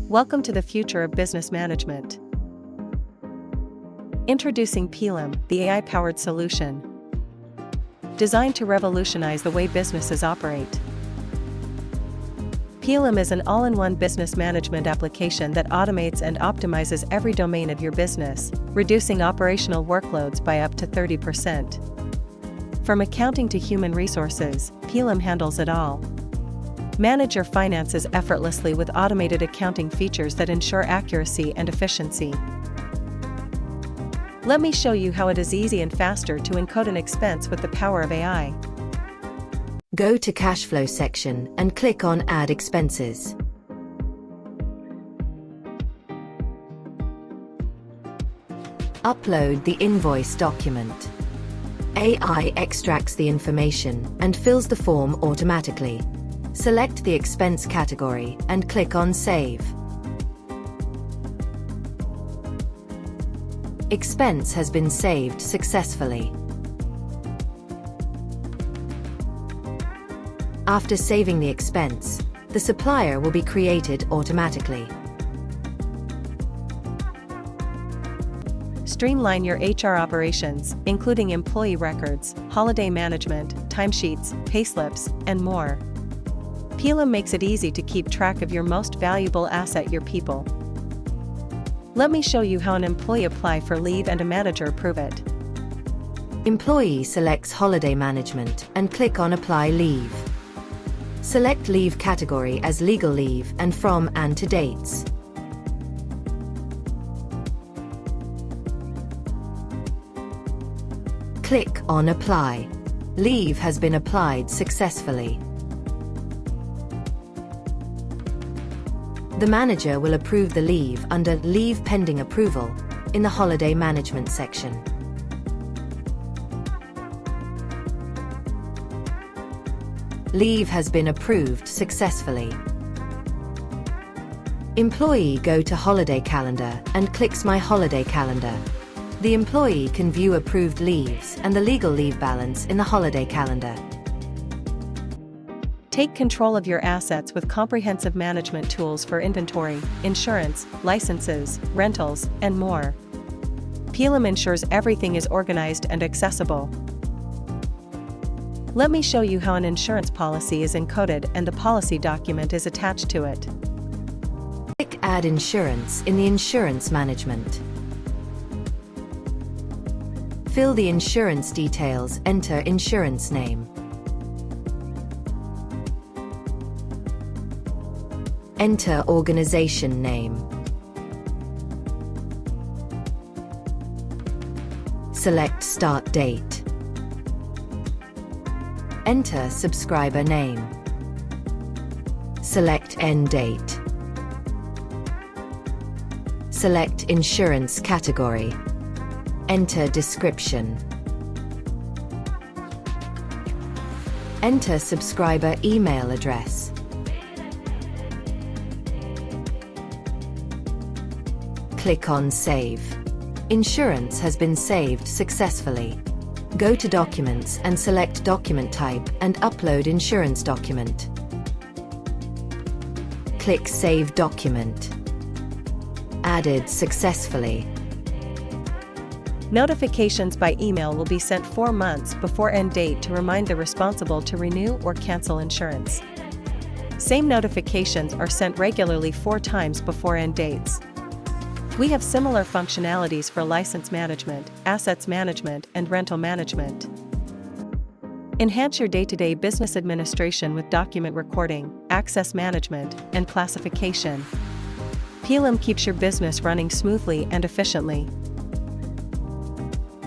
Welcome to the future of business management. Introducing Pilim, the AI-powered solution. Designed to revolutionize the way businesses operate. Pilim is an all-in-one business management application that automates and optimizes every domain of your business, reducing operational workloads by up to 30%. From accounting to human resources, Pilim handles it all. Manage your finances effortlessly with automated accounting features that ensure accuracy and efficiency. Let me show you how it is easy and faster to encode an expense with the power of AI. Go to KashFlow section and click on Add Expenses. Upload the invoice document. AI extracts the information and fills the form automatically. Select the expense category and click on Save. Expense has been saved successfully. After saving the expense, the supplier will be created automatically. Streamline your HR operations, including employee records, holiday management, timesheets, payslips, and more. Pilim makes it easy to keep track of your most valuable asset, your people. Let me show you how an employee apply for leave and a manager approve it. Employee selects Holiday Management and click on Apply Leave. Select leave category as legal leave and from and to dates. Click on Apply. Leave has been applied successfully. The manager will approve the leave under Leave Pending Approval in the Holiday Management section. Leave has been approved successfully. Employee go to Holiday Calendar and clicks My Holiday Calendar. The employee can view approved leaves and the legal leave balance in the Holiday Calendar. Take control of your assets with comprehensive management tools for inventory, insurance, licenses, rentals, and more. Pilim ensures everything is organized and accessible. Let me show you how an insurance policy is encoded and the policy document is attached to it. Click Add Insurance in the Insurance Management. Fill the insurance details, enter insurance name. Enter organization name. Select start date. Enter subscriber name. Select end date. Select insurance category. Enter description. Enter subscriber email address. Click on Save. Insurance has been saved successfully. Go to Documents and select Document Type and upload insurance document. Click Save Document. Added successfully. Notifications by email will be sent 4 months before end date to remind the responsible to renew or cancel insurance. Same notifications are sent regularly 4 times before end dates. We have similar functionalities for license management, assets management, and rental management. Enhance your day-to-day business administration with document recording, access management, and classification. Pilim keeps your business running smoothly and efficiently.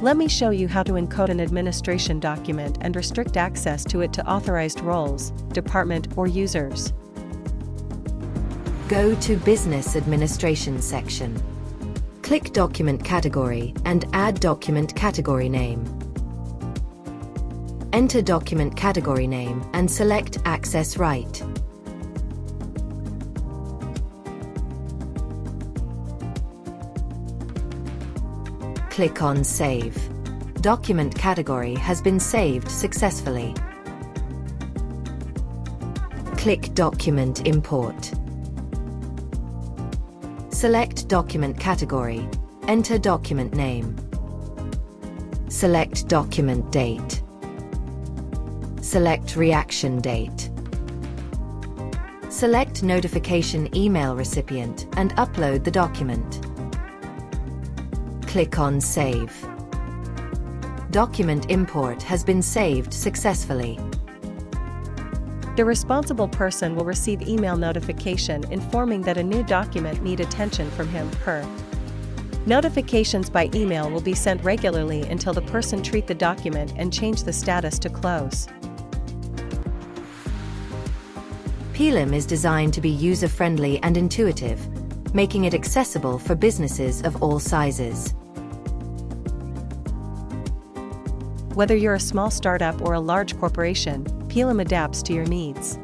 Let me show you how to encode an administration document and restrict access to it to authorized roles, department, or users. Go to Business Administration section. Click Document Category and add Document Category Name. Enter Document Category Name and select Access Right. Click on Save. Document category has been saved successfully. Click Document Import. Select document category. Enter document name. Select document date. Select reaction date. Select notification email recipient and upload the document. Click on Save. Document import has been saved successfully. The responsible person will receive email notification informing that a new document needs attention from him/her. Notifications by email will be sent regularly until the person treat the document and change the status to close. Pilim is designed to be user-friendly and intuitive, making it accessible for businesses of all sizes. Whether you're a small startup or a large corporation, Pilim adapts to your needs.